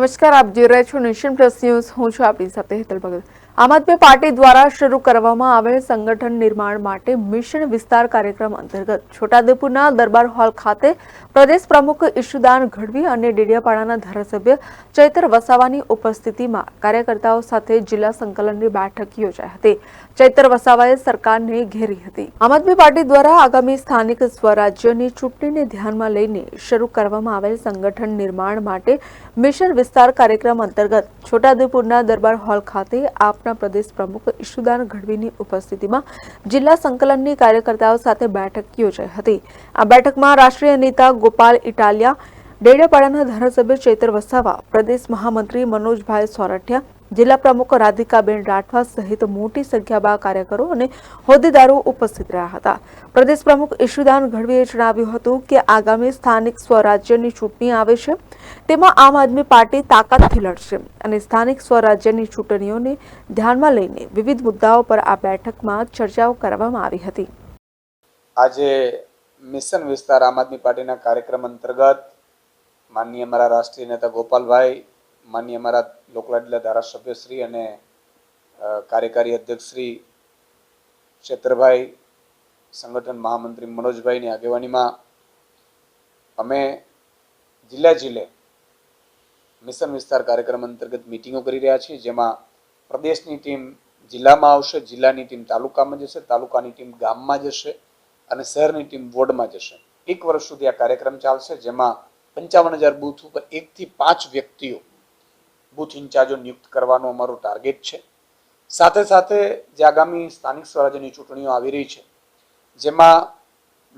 નમસ્કાર, આપ જોઈ રહ્યા છો નેશન પ્લસ ન્યૂઝ. હું છું આપની સાથે હેતલ ભગત. આમ આદમી પાર્ટી દ્વારા શરૂ કરવામાં આવેલ સંગઠન નિર્માણ માટે મિશન વિસ્તાર કાર્યક્રમ અંતર્ગત છોટાઉદેપુરના દરબાર હોલ ખાતે પ્રદેશ પ્રમુખ ઈશુદાન ગઢવી અને ડેડિયાપાડાના ધારાસભ્ય ચૈતર વસાવાની ઉપસ્થિતિમાં કાર્યકર્તાઓ સાથે જિલ્લા સંકલનની બેઠક યોજાઈ હતી. ચૈતર વસાવાએ સરકારને ઘેરી હતી. આમ આદમી પાર્ટી દ્વારા આગામી સ્થાનિક સ્વરાજ્યની ચૂંટણીને ધ્યાનમાં લઈને શરૂ કરવામાં આવેલ સંગઠન નિર્માણ માટે મિશન વિસ્તાર કાર્યક્રમ અંતર્ગત છોટાઉદેપુરના દરબાર હોલ ખાતે આપના પ્રદેશ પ્રમુખ ઈશુદાન ગઢવીની ઉપસ્થિતિમાં જિલ્લા સંકલનની કાર્યકર્તાઓ સાથે બેઠક યોજાઈ હતી. આ બેઠકમાં રાષ્ટ્રીય નેતા ગોપાલ ઇટાલિયા, ડેડિયાપાડાના ધારાસભ્ય ચૈતર વસાવા, પ્રદેશ મહામંત્રી મનોજભાઈ સોરઠિયા, જિલ્લા પ્રમુખ રાધિકાબેન રાઠવા સહિત મોટી સંખ્યામાં કાર્યકરો અને હોદ્દેદારો ઉપસ્થિત રહ્યા હતા. પ્રદેશ પ્રમુખ ઈશુદાન ગઢવીએ જણાવ્યું હતું કે આગામી સ્થાનિક સ્વરાજ્યની ચૂંટણી આવે છે, તેમાં આમ આદમી પાર્ટી તાકાતથી લડશે અને સ્થાનિક સ્વરાજ્યની ચૂંટણીઓને ધ્યાનમાં લઈને વિવિધ મુદ્દાઓ પર આ બેઠકમાં ચર્ચાઓ કરવામાં આવી હતી. આજે મિશન વિસ્તાર આમ આદમી પાર્ટીના કાર્યક્રમ અંતર્ગત માનનીય અમારા રાષ્ટ્રીય નેતા ગોપાલભાઈ, માનનીય અમારા લોકલાડીલા ધારાસભ્ય શ્રી અને કાર્યકારી અધ્યક્ષ શ્રી ચેતરભાઈ, સંગઠન મહામંત્રી મનોજભાઈની આગેવાનીમાં અમે જિલ્લે મિશન વિસ્તાર કાર્યક્રમ અંતર્ગત મિટિંગો કરી રહ્યા છીએ, જેમાં પ્રદેશની ટીમ જિલ્લામાં આવશે, જિલ્લાની ટીમ તાલુકામાં જશે, તાલુકાની ટીમ ગામમાં જશે અને શહેરની ટીમ વોર્ડમાં જશે. 1 વર્ષ સુધી આ કાર્યક્રમ ચાલશે, જેમાં 55,000 બૂથ ઉપર 1 થી 5 વ્યક્તિઓ બૂથ ઇન્ચાર્જો નિયુક્ત કરવાનો અમારો ટાર્ગેટ છે. સાથે સાથે જે આગામી સ્થાનિક સ્વરાજ્યની ચૂંટણીઓ આવી રહી છે, જેમાં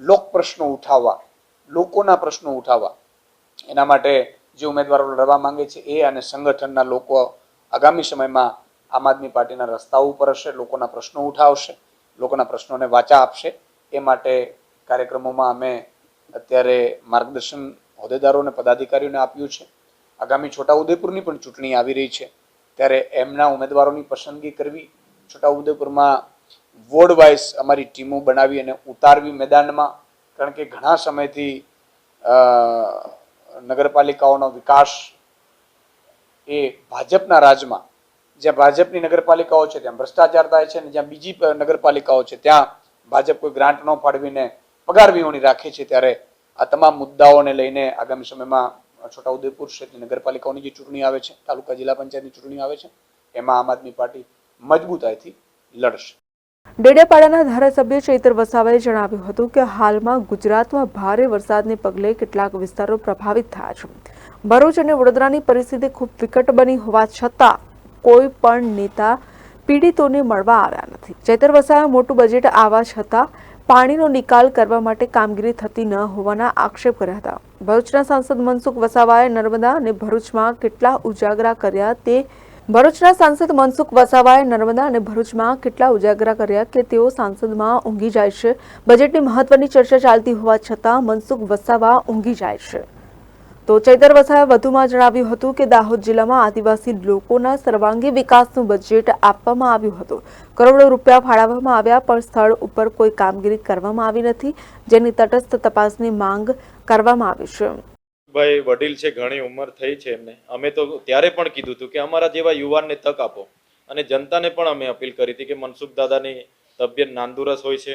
લોક પ્રશ્નો ઉઠાવવા, લોકોના પ્રશ્નો ઉઠાવવા, એના માટે જે ઉમેદવારો લડવા માંગે છે એ અને સંગઠનના લોકો આગામી સમયમાં આમ આદમી પાર્ટીના રસ્તાઓ ઉપર હશે, લોકોના પ્રશ્નો ઉઠાવશે, લોકોના પ્રશ્નોને વાચા આપશે. એ માટે કાર્યક્રમોમાં અમે અત્યારે માર્ગદર્શન હોદ્દેદારો અને પદાધિકારીઓને આપ્યું છે. આગામી છોટાઉદેપુરની પણ ચૂંટણી આવી રહી છે, ત્યારે એમના ઉમેદવારોની પસંદગી કરવી, છોટાઉદેપુરમાં વોર્ડ વાઇઝ અમારી ટીમો બનાવી અને ઉતારવી મેદાનમાં, કારણ કે ઘણા સમયથી નગરપાલિકાઓનો વિકાસ એ ભાજપના રાજમાં, જ્યાં ભાજપની નગરપાલિકાઓ છે ત્યાં ભ્રષ્ટાચાર થાય છે અને જ્યાં બીજી નગરપાલિકાઓ છે ત્યાં ભાજપ કોઈ ગ્રાન્ટ ન ફાળવીને પગાર વિહોણી રાખે છે. ત્યારે આ તમામ મુદ્દાઓને લઈને આગામી સમયમાં છોટાઉદેપુર ક્ષેત્રની નગરપાલિકાઓની જે ચૂંટણી આવે છે, તાલુકા જિલ્લા પંચાયતની ચૂંટણી આવે છે, એમાં આમ આદમી પાર્ટી મજબૂતાઈથી લડશે. ડેડિયાપાડાના ધારાસભ્ય ચૈતર વસાવાએ જણાવ્યું હતું કે હાલમાં ગુજરાતમાં ભારે વરસાદને પગલે કેટલાક વિસ્તારો પ્રભાવિત થયા છે. ભરૂચ અને વડોદરાની પરિસ્થિતિ ખૂબ વિકટ બની હોવા છતાં કોઈ પણ નેતા પીડિતોને મળવા આવ્યા નથી. ચૈતર વસાવાએ મોટું બજેટ આવવા છતાં પાણીનો નિકાલ કરવા માટે કામગીરી થતી ન હોવાના આક્ષેપ કર્યા હતા. ભરૂચના સાંસદ મનસુખ વસાવાએ નર્મદા અને ભરૂચમાં કેટલા ઉજાગરા કર્યા કે તેઓ સાંસદમાં ઊંઘી જાય છે. બજેટની મહત્વની ચર્ચા ચાલતી હોવા છતાં મનસુખ વસાવા ઊંઘી જાય છે. તો ચૈતર વસાવાએ વધુમાં જણાવ્યું હતું કે દાહોદ જિલ્લામાં આદિવાસી લોકોના સર્વાંગી વિકાસનું બજેટ આપવામાં આવ્યું હતું. કરોડો રૂપિયા ફાળવવામાં આવ્યા, પણ સ્થળ ઉપર કોઈ કામગીરી કરવામાં આવી નથી, જેની તટસ્થ તપાસની માંગ કરવામાં આવી છે. ભાઈ વડીલ છે, ઘણી ઉંમર થઈ છે એમને. અમે તો ત્યારે પણ કીધું હતું કે અમારા જેવા યુવાનને તક આપો, અને જનતાને પણ અમે અપીલ કરી હતી કે મનસુખ દાદાની તબિયત નાંદુરસ્ત હોય છે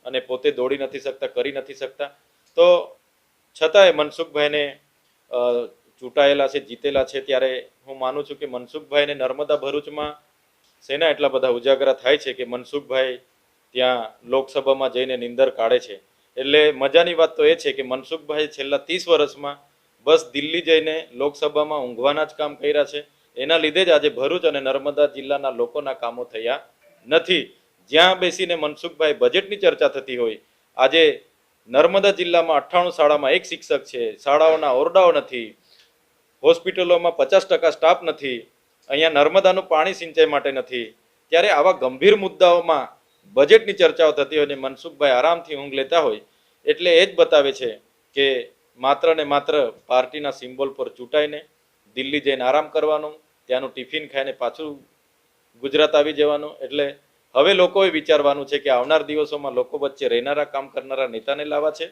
અને પોતે દોડી નથી શકતા, કરી નથી શકતા, તો છતાંય મનસુખભાઈને ચૂંટાયેલા છે, જીતેલા છે, ત્યારે હું માનું છું કે મનસુખભાઈને નર્મદા ભરૂચમાં શેના એટલા બધા ઉજાગરા થાય છે કે મનસુખભાઈ ત્યાં લોકસભામાં જઈને નિંદર કાઢે છે. એટલે મજાની વાત તો એ છે કે મનસુખભાઈ છેલ્લા 30 વર્ષમાં બસ દિલ્હી જઈને લોકસભામાં ઊંઘવાના જ કામ કર્યા છે. એના લીધે જ આજે ભરૂચ અને નર્મદા જિલ્લાના લોકોના કામો થયા નથી. જ્યાં બેસીને મનસુખભાઈ બજેટની ચર્ચા થતી હોય, આજે નર્મદા જિલ્લામાં 98 શાળામાં 1 શિક્ષક છે, શાળાઓના ઓરડાઓ નથી, હોસ્પિટલોમાં 50% સ્ટાફ નથી, અહીંયા નર્મદાનું પાણી સિંચાઈ માટે નથી. ત્યારે આવા ગંભીર મુદ્દાઓમાં બજેટની ચર્ચાઓ થતી હોય અને મનસુખભાઈ આરામથી ઊંઘ લેતા હોય, એટલે એ જ બતાવે છે કે માત્ર ને માત્ર પાર્ટીના સિમ્બોલ પર ચૂંટાઈને દિલ્હી જઈને આરામ કરવાનું, ત્યાંનું ટિફિન ખાઈને પાછું ગુજરાત આવી જવાનું. એટલે હવે લોકોએ વિચારવાનું છે કે આવનાર દિવસોમાં લોકો વચ્ચે રહેનારા, કામ કરનારા નેતાને લાવવા છે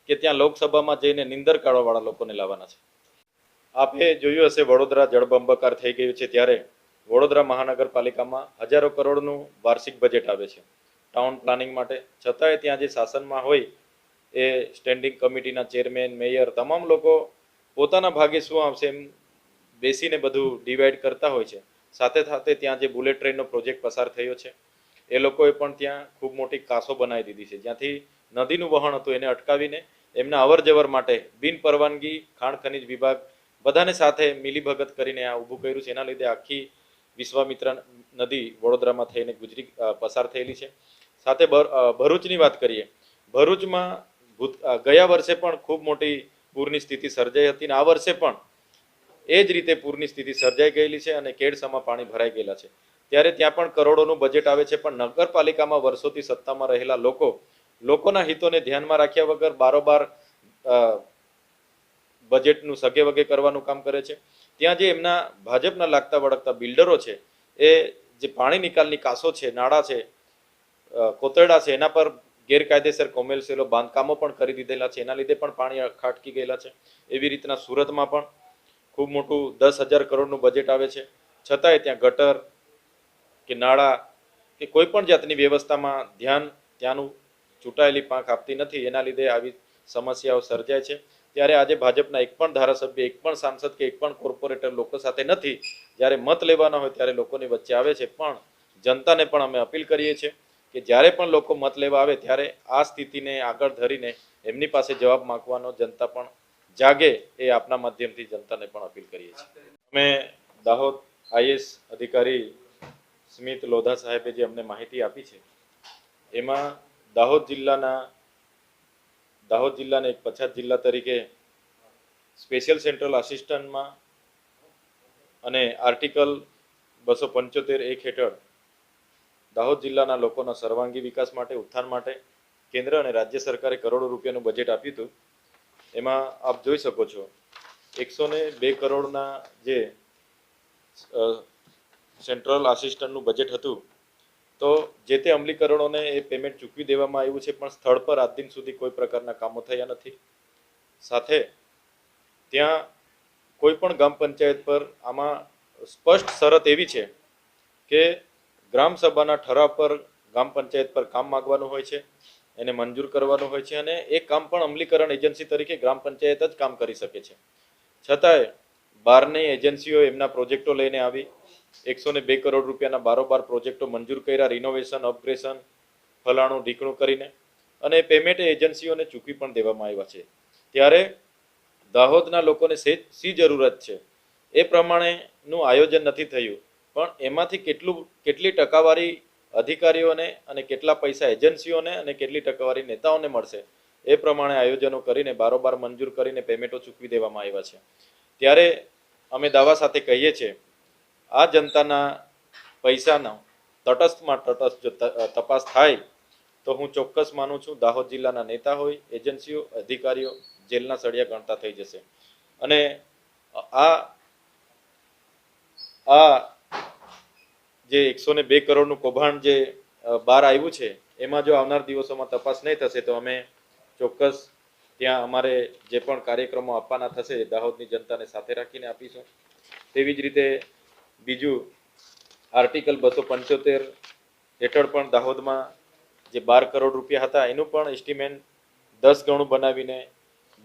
કે ત્યાં લોકસભામાં જઈને નિંદર કાઢવાવાળા લોકોને લાવવાના છે. આપે જોયું હશે વડોદરા જળબંબાકાર થઈ ગયું છે, ત્યારે વડોદરા મહાનગરપાલિકામાં હજારો કરોડનું વાર્ષિક બજેટ આવે છે ટાઉન પ્લાનિંગ માટે. છતાંય ત્યાં જે શાસનમાં હોય એ સ્ટેન્ડિંગ કમિટીના ચેરમેન, મેયર તમામ લોકો પોતાના ભાગે શું આવશે એમ બેસીને બધું ડિવાઈડ કરતા હોય છે. સાથે સાથે ત્યાં જે બુલેટ ટ્રેનનો પ્રોજેક્ટ પસાર થયો છે એ લોકોએ પણ ત્યાં ખૂબ મોટી કાસો બનાવી દીધી છે, જ્યાંથી નદીનું વહણ હતું એને અટકાવીને એમના અવર જવર માટે બિન પરવાનગી ખાણ ખનિજ વિભાગ બધાને સાથે મિલીભગત કરીને આ ઊભું કર્યું છે. એના લીધે આખી વિશ્વામિત્ર નદી વડોદરામાં થઈને પસાર થયેલી છે. સાથે ભરૂચની વાત કરીએ, ભરૂચમાં ગયા વર્ષે પણ ખૂબ મોટી પૂરની સ્થિતિ સર્જાઈ હતી, અને આ વર્ષે પણ એ જ રીતે પૂરની સ્થિતિ સર્જાઈ ગયેલી છે અને કેડસામાં પાણી ભરાઈ ગયેલા છે. ત્યારે ત્યાં પણ કરોડોનું બજેટ આવે છે, પણ નગરપાલિકામાં વર્ષોથી સત્તામાં રહેલા લોકોના હિતોને ધ્યાનમાં રાખ્યા વગર બારોબાર બજેટનું સગે વગે કરવાનું કામ કરે છે. ત્યાં જે એમના ભાજપના લાગતા વળગતા બિલ્ડરો છે, એ જે પાણી નિકાલની કાસો છે, નાળા છે, કોતરડા છે, એના પર ગેરકાયદેસર કોમર્શિયલ બાંધકામો પણ કરી દીધેલા છે. એના લીધે પણ પાણી ખાટકી ગયેલા છે. એવી રીતના સુરતમાં પણ ખૂબ મોટું 10,000 કરોડનું બજેટ આવે છે, છતાંય ત્યાં ગટર કે નાળા કે કોઈ પણ જાતની વ્યવસ્થામાં ત્યાંનું ચૂંટાયેલી પાંખ આપતી નથી. એના લીધે આવી સમસ્યાઓ સર્જાય છે. ત્યારે આજે ભાજપના એક પણ ધારાસભ્ય, એક પણ સાંસદ કે એક પણ કોર્પોરેટર લોકો સાથે નથી. જ્યારે મત લેવાના હોય ત્યારે લોકોની વચ્ચે આવે છે. પણ જનતાને પણ અમે અપીલ કરીએ છીએ કે જ્યારે પણ લોકો મત લેવા આવે ત્યારે આ સ્થિતિને આગળ ધરીને એમની પાસે જવાબ માંગવાનો જનતા પણ જાગે, એ આપના માધ્યમથી જનતાને પણ અપીલ કરીએ છીએ. અમે દાહોદ આઈએસ અધિકારી સ્મિત લોધા સાહેબે જે અમને માહિતી આપી છે, એમાં દાહોદ જિલ્લાને એક પછાત જિલ્લા તરીકે સ્પેશિયલ સેન્ટ્રલ આસિસ્ટન્ટમાં અને આર્ટિકલ 275(1) હેઠળ દાહોદ જિલ્લાના લોકોના સર્વાંગી વિકાસ માટે, ઉત્થાન માટે કેન્દ્ર અને રાજ્ય સરકારે કરોડો રૂપિયાનું બજેટ આપ્યું હતું. એમાં આપ જોઈ શકો છો 102 કરોડના જે સેન્ટ્રલ આસિસ્ટન્ટનું બજેટ હતું, તો જે તે અમલીકરણોને એ પેમેન્ટ ચૂકવી દેવામાં આવ્યું છે, પણ સ્થળ પર આજ દિન સુધી કોઈ પ્રકારના કામો થયા નથી. સાથે ત્યાં કોઈ પણ ગ્રામ પંચાયત પર આમાં સ્પષ્ટ શરત એવી છે કે ગ્રામ સભાના ઠરાવ પર ગ્રામ પંચાયત પર કામ માંગવાનું હોય છે, એને મંજૂર કરવાનું હોય છે, અને એ કામ પણ અમલીકરણ એજન્સી તરીકે ગ્રામ પંચાયત જ કામ કરી શકે છે. છતાંય બહારની એજન્સીઓ એમના પ્રોજેક્ટો લઈને આવી 102 કરોડ રૂપિયાના બારોબાર પ્રોજેક્ટો મંજૂર કર્યા, રિનોવેશન, અપગ્રેશન, ફલાણું ઢીકણું કરીને, અને પેમેન્ટ એજન્સીઓને ચૂકવી પણ દેવામાં આવ્યા છે. ત્યારે દાહોદના લોકોને શી જરૂરત છે એ પ્રમાણેનું આયોજન નથી થયું, પણ એમાંથી કેટલી ટકાવારી અધિકારીઓને અને કેટલા પૈસા એજન્સીઓને અને કેટલી ટકાવારી નેતાઓને મળશે એ પ્રમાણે આયોજનો કરીને બારોબાર મંજૂર કરીને પેમેન્ટો ચૂકવી દેવામાં આવ્યા છે. ત્યારે અમે દાવા સાથે કહીએ છીએ, આ જનતાના પૈસાનો તટસ્થમાં તટસ્થ જો તપાસ થાય તો હું ચોક્કસ માનું છું દાહોદ જિલ્લાના નેતા હોય, એજન્સીઓ, અધિકારીઓ જેલના સળિયા ગણતા થઈ જશે. અને આ જે 102 કરોડનું કૌભાંડ જે બહાર આવ્યું છે, એમાં જો આવનાર દિવસોમાં તપાસ નહીં થશે તો અમે ચોક્કસ ત્યાં અમારે જે પણ કાર્યક્રમો આપવાના થશે દાહોદની જનતાને સાથે રાખીને આપીશું. તેવી જ રીતે બીજું આર્ટિકલ 275 હેઠળ પણ દાહોદમાં જે 12 કરોડ રૂપિયા હતા એનું પણ એસ્ટિમેટ 10 ગણું બનાવીને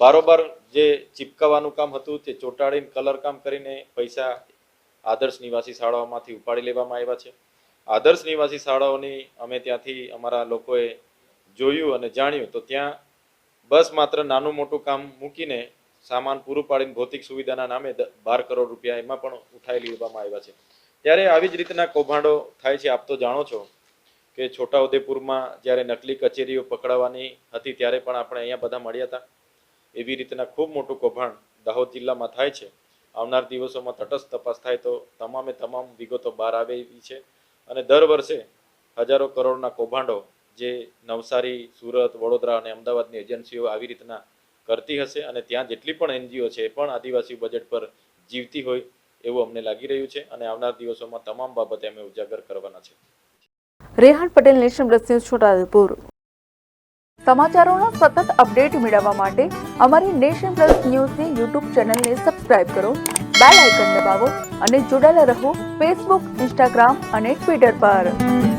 બારોબાર જે ચીપકાવાનું કામ હતું તે ચોંટાડીને કલર કામ કરીને પૈસા આદર્શ નિવાસી શાળાઓમાંથી ઉપાડી લેવામાં આવ્યા છે. આદર્શ નિવાસી શાળાઓની અમે ત્યાંથી અમારા લોકોએ જોયું અને જાણ્યું તો ત્યાં બસ માત્ર નાનું મોટું કામ મૂકીને સામાન પૂરું પાડીને ભૌતિક સુવિધાના નામે 12 કરોડ રૂપિયા એમાં પણ ઉઠાવી લેવામાં આવ્યા છે. ત્યારે આવી જ રીતના કૌભાંડો થાય છે. આપ તો જાણો છો કે છોટાઉદેપુરમાં જ્યારે નકલી કચેરીઓ પકડાવાની હતી ત્યારે પણ આપણે અહીંયા બધા મળ્યા હતા. એવી રીતના ખૂબ મોટું કૌભાંડ દાહોદ જિલ્લામાં થાય છે. આવનાર દિવસોમાં તટસ્થ તપાસ થાય તો તમામ વિગતો બહાર આવે એવી છે. અને દર વર્ષે હજારો કરોડના કૌભાંડો જે નવસારી, સુરત, વડોદરા અને અમદાવાદની એજન્સીઓ આવી રીતના કરતી હશે, અને ત્યાં જેટલી પણ એનજીઓ છે એ પણ આદિવાસી બજેટ પર જીવતી હોય એવું અમને લાગી રહ્યું છે. અને આવનાર દિવસોમાં તમામ બાબતે અમે ઉજાગર કરવાના છે. Rehan Patel, Nation Plus News, Chhotaudepur. સમાચારોના સતત અપડેટ મેળવવા માટે અમારી નેશન પ્લસ ન્યૂઝની યુટ્યુબ ચેનલને સબસ્ક્રાઇબ કરો, બેલ આઇકન દબાવો અને જોડાયેલા રહો ફેસબુક, ઇન્સ્ટાગ્રામ અને ટ્વિટર પર.